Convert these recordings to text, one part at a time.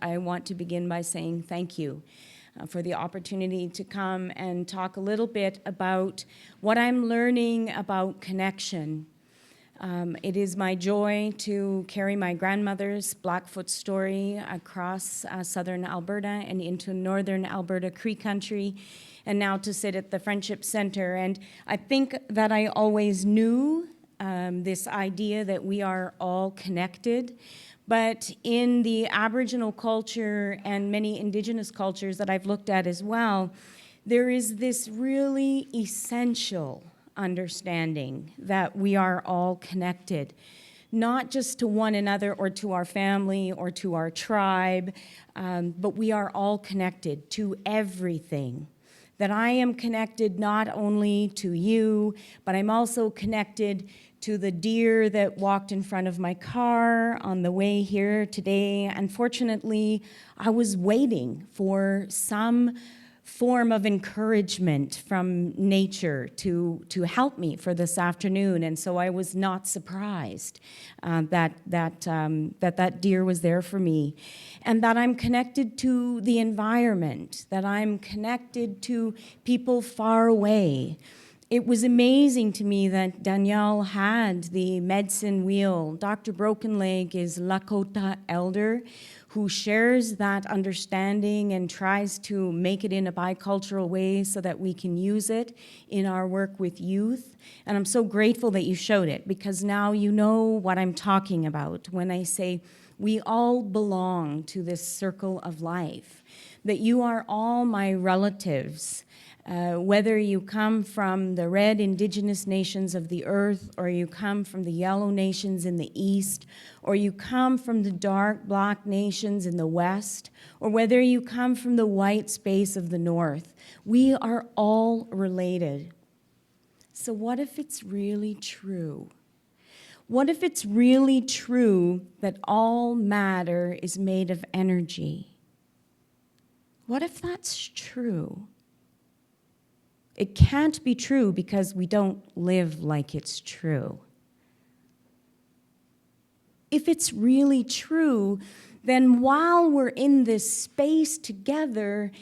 I want to begin by saying thank you for the opportunity to come and talk a little bit about what I'm learning about connection. It is my joy to carry my grandmother's Blackfoot story across southern Alberta and into northern Alberta Cree country, and now to sit at the Friendship Center. And I think that I always knew this idea that we are all connected. But in the Aboriginal culture and many Indigenous cultures that I've looked at as well, there is this really essential understanding that we are all connected, not just to one another or to our family or to our tribe, but we are all connected to everything. That I am connected not only to you, but I'm also connected to the deer that walked in front of my car on the way here today. Unfortunately, I was waiting for some form of encouragement from nature to help me for this afternoon, and so I was not surprised that deer was there for me, and that I'm connected to the environment, that I'm connected to people far away. It was amazing to me that Danielle had the medicine wheel. Dr. Brokenleg is Lakota elder who shares that understanding and tries to make it in a bicultural way so that we can use it in our work with youth. And I'm so grateful that you showed it, because now you know what I'm talking about when I say we all belong to this circle of life, that you are all my relatives. Whether you come from the red indigenous nations of the earth, or you come from the yellow nations in the east, or you come from the dark black nations in the west, or whether you come from the white space of the north, we are all related. So what if it's really true? What if it's really true that all matter is made of energy? What if that's true? It can't be true because we don't live like it's true. If it's really true, then while we're in this space together,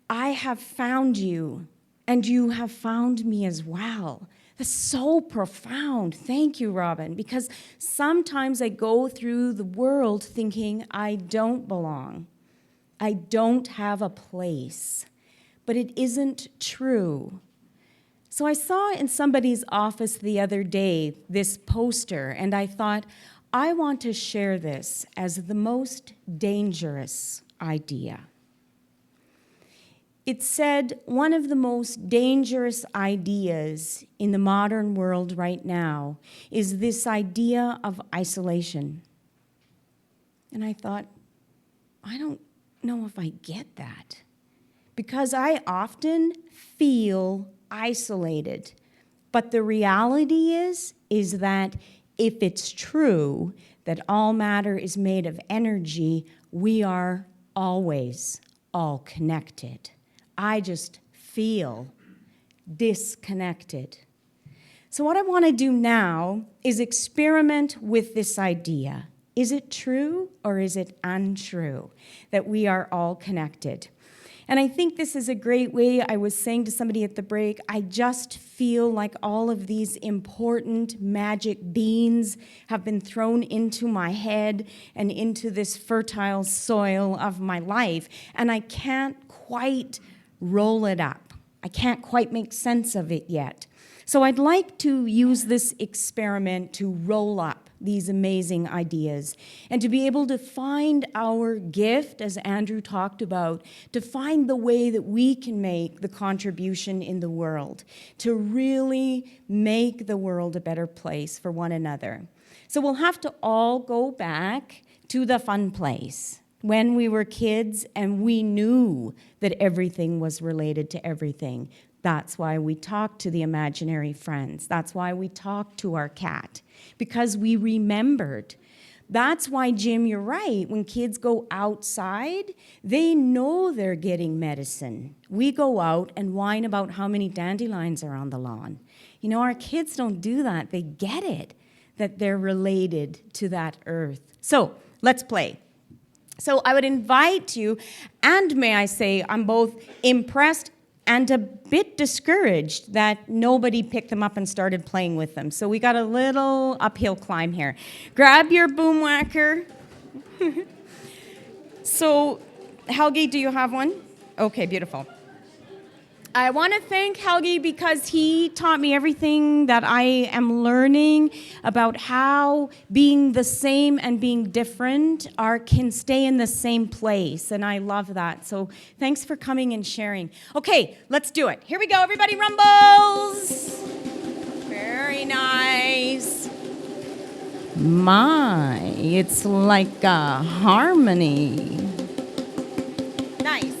I have found you, and you have found me as well. That's so profound. Thank you, Robin, because sometimes I go through the world thinking I don't belong. I don't have a place, but it isn't true. So I saw in somebody's office the other day this poster, and I thought, I want to share this as the most dangerous idea. It said, one of the most dangerous ideas in the modern world right now is this idea of isolation. And I thought, I don't know if I get that, because I often feel isolated. But the reality is that if it's true that all matter is made of energy, we are always all connected. I just feel disconnected. So what I want to do now is experiment with this idea. Is it true or is it untrue that we are all connected? And I think this is a great way. I was saying to somebody at the break, I just feel like all of these important magic beans have been thrown into my head and into this fertile soil of my life, and I can't quite roll it up. I can't quite make sense of it yet. So I'd like to use this experiment to roll up these amazing ideas and to be able to find our gift, as Andrew talked about, to find the way that we can make the contribution in the world, to really make the world a better place for one another. So we'll have to all go back to the fun place when we were kids and we knew that everything was related to everything. That's why we talk to the imaginary friends. That's why we talk to our cat, because we remembered. That's why, Jim, you're right. When kids go outside, they know they're getting medicine. We go out and whine about how many dandelions are on the lawn. You know, our kids don't do that. They get it, that they're related to that earth. So let's play. So I would invite you, and may I say, I'm both impressed and a bit discouraged that nobody picked them up and started playing with them. So we got a little uphill climb here. Grab your boom whacker. So, Helgi, do you have one? Okay, beautiful. I want to thank Helgi because he taught me everything that I am learning about how being the same and being different can stay in the same place, and I love that. So thanks for coming and sharing. Okay, let's do it. Here we go, everybody rumbles. Very nice. My, it's like a harmony. Nice.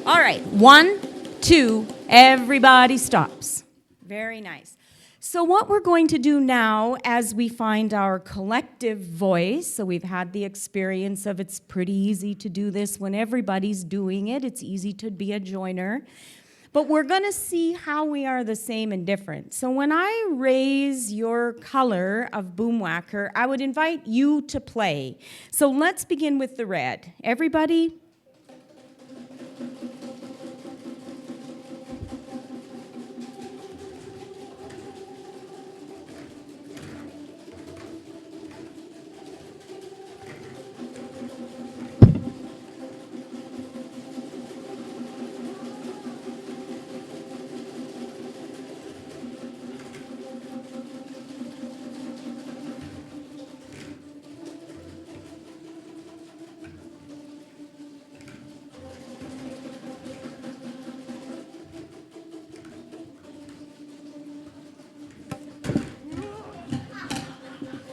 All right, 1, 2, everybody stops. Very nice. So what we're going to do now as we find our collective voice, so we've had the experience of it's pretty easy to do this when everybody's doing it. It's easy to be a joiner. But we're going to see how we are the same and different. So when I raise your color of boomwhacker, I would invite you to play. So let's begin with the red. Everybody?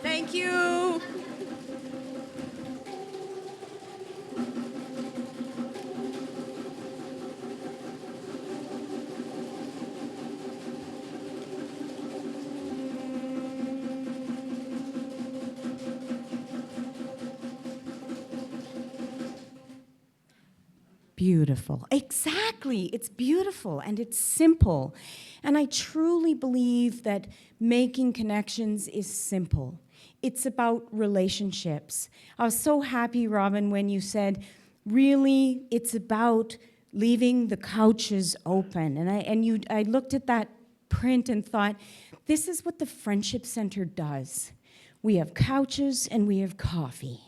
Thank you. Beautiful. Exactly. It's beautiful and it's simple. And I truly believe that making connections is simple. It's about relationships. I was so happy, Robin, when you said, really, it's about leaving the couches open. And I looked at that print and thought, this is what the Friendship Center does. We have couches and we have coffee.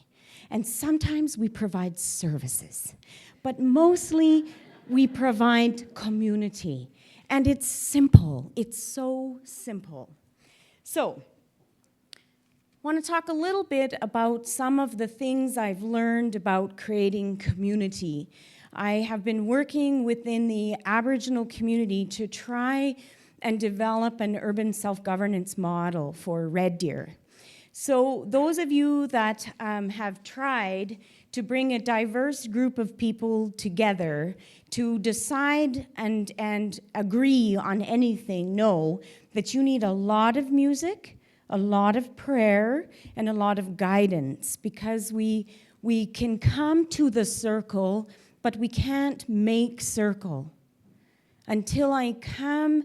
And sometimes we provide services. But mostly we provide community. And it's simple. It's so simple. So, I want to talk a little bit about some of the things I've learned about creating community. I have been working within the Aboriginal community to try and develop an urban self-governance model for Red Deer. So those of you that have tried to bring a diverse group of people together to decide and agree on anything know that you need a lot of music, a lot of prayer, and a lot of guidance, because we can come to the circle, but we can't make circle until I come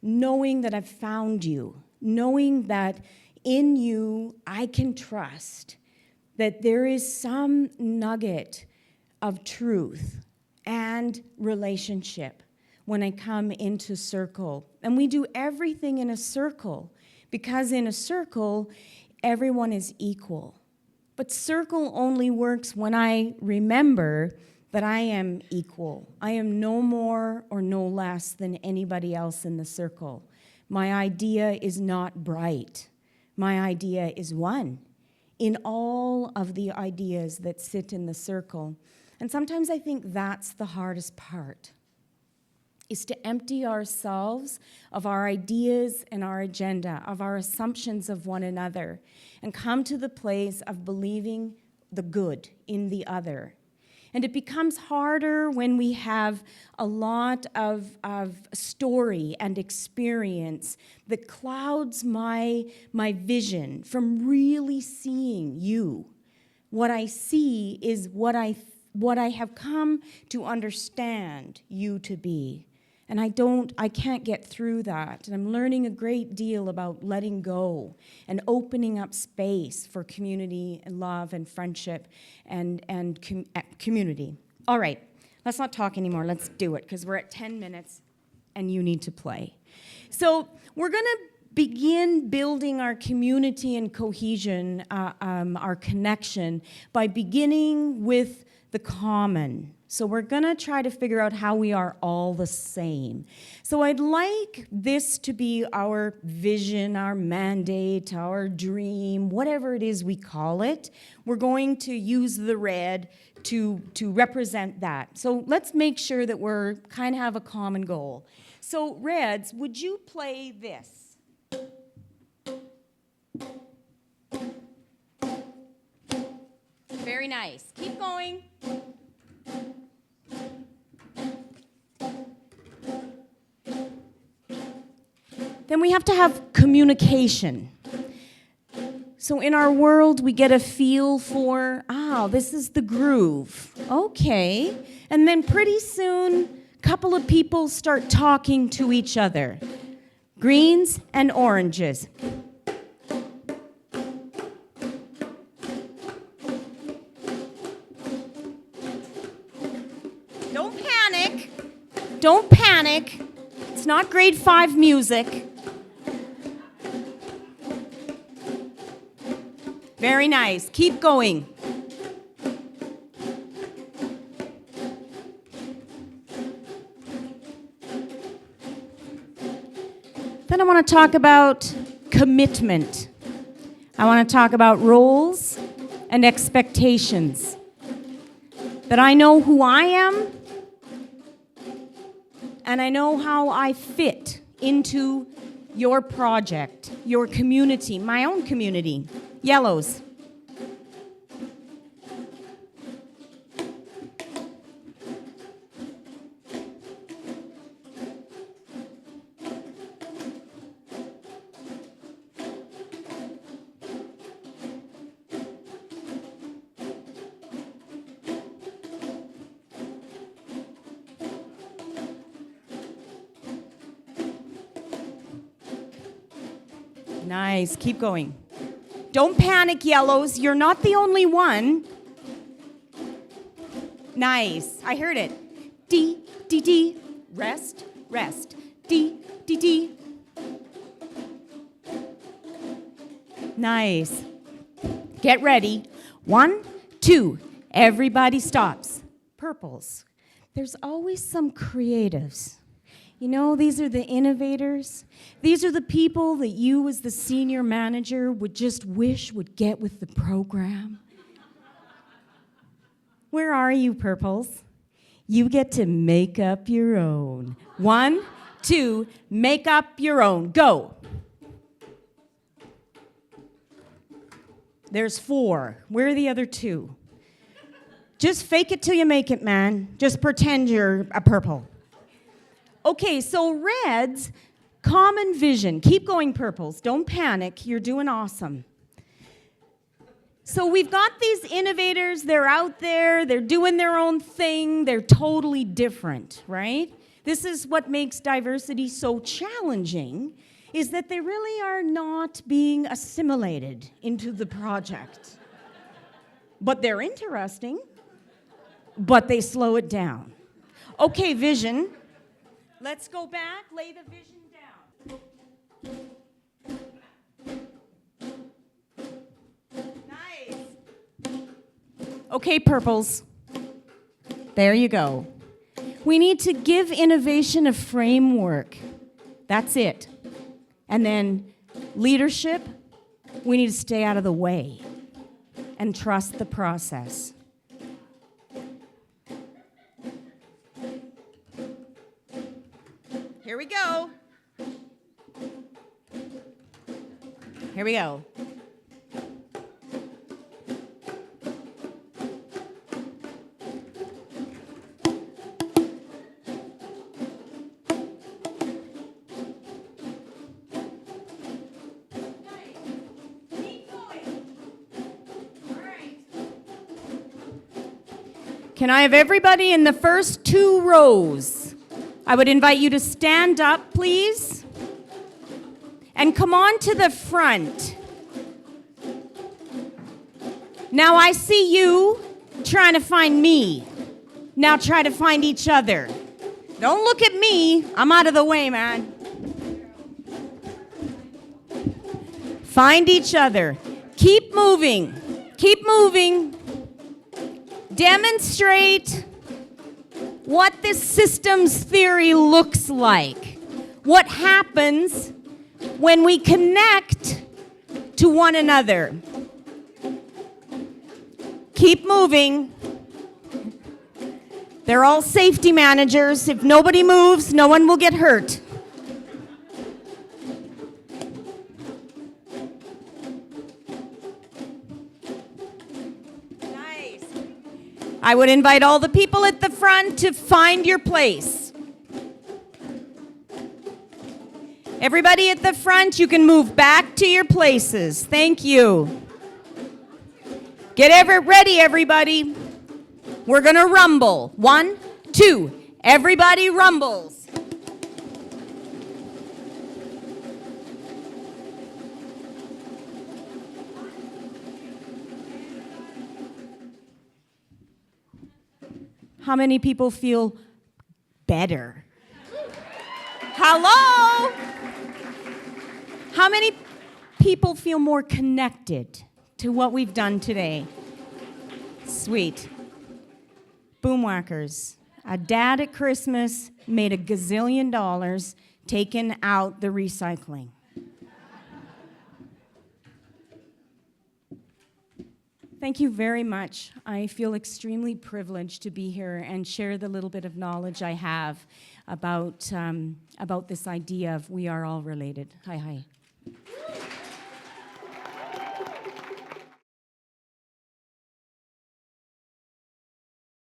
knowing that I've found you, knowing that in you I can trust, that there is some nugget of truth and relationship when I come into circle. And we do everything in a circle, because in a circle, everyone is equal. But circle only works when I remember that I am equal. I am no more or no less than anybody else in the circle. My idea is not bright. My idea is one in all of the ideas that sit in the circle. And sometimes I think that's the hardest part, is to empty ourselves of our ideas and our agenda, of our assumptions of one another, and come to the place of believing the good in the other. And it becomes harder when we have a lot of story and experience that clouds my vision from really seeing you. What I see is what I have come to understand you to be. And I can't get through that. And I'm learning a great deal about letting go and opening up space for community and love and friendship and community. All right, let's not talk anymore. Let's do it, because we're at 10 minutes and you need to play. So we're going to begin building our community and cohesion, our connection, by beginning with the common. So we're going to try to figure out how we are all the same. So I'd like this to be our vision, our mandate, our dream, whatever it is we call it. We're going to use the red to represent that. So let's make sure that we're kind of have a common goal. So Reds, would you play this? Very nice. Keep going. Then we have to have communication. So in our world, we get a feel for, this is the groove. Okay. And then pretty soon, a couple of people start talking to each other. Greens and oranges. Don't panic. Don't panic. It's not grade 5 music. Very nice. Keep going. Then I want to talk about commitment. I want to talk about roles and expectations. That I know who I am, and I know how I fit into your project, your community, my own community. Yellows. Nice. Keep going. Don't panic, yellows. You're not the only one. Nice. I heard it. D, D, D. Rest, rest. D, D, D. Nice. Get ready. 1, 2. Everybody stops. Purples. There's always some creatives. You know, these are the innovators. These are the people that you as the senior manager would just wish would get with the program. Where are you, purples? You get to make up your own. 1, 2, make up your own. Go. There's 4. Where are the other 2? Just fake it till you make it, man. Just pretend you're a purple. Okay, so reds, common vision. Keep going, purples. Don't panic. You're doing awesome. So we've got these innovators. They're out there. They're doing their own thing. They're totally different, right? This is what makes diversity so challenging, is that they really are not being assimilated into the project. But they're interesting, but they slow it down. Okay, vision. Let's go back, lay the vision down. Nice. Okay, purples. There you go. We need to give innovation a framework. That's it. And then leadership, we need to stay out of the way and trust the process. Here we go. Here we go. Can I have everybody in the first 2 rows? I would invite you to stand up, please, and come on to the front. Now I see you trying to find me. Now try to find each other. Don't look at me. I'm out of the way, man. Find each other. Keep moving. Keep moving. Demonstrate what this systems theory looks like. What happens when we connect to one another. Keep moving. They're all safety managers. If nobody moves, no one will get hurt. Nice. I would invite all the people at the front to find your place. Everybody at the front, you can move back to your places. Thank you. Get ready, everybody. We're going to rumble. 1, 2. Everybody rumbles. How many people feel better? Hello? How many people feel more connected to what we've done today? Sweet. Boomwhackers. A dad at Christmas made $1 gazillion taking out the recycling. Thank you very much. I feel extremely privileged to be here and share the little bit of knowledge I have about this idea of we are all related. Hi.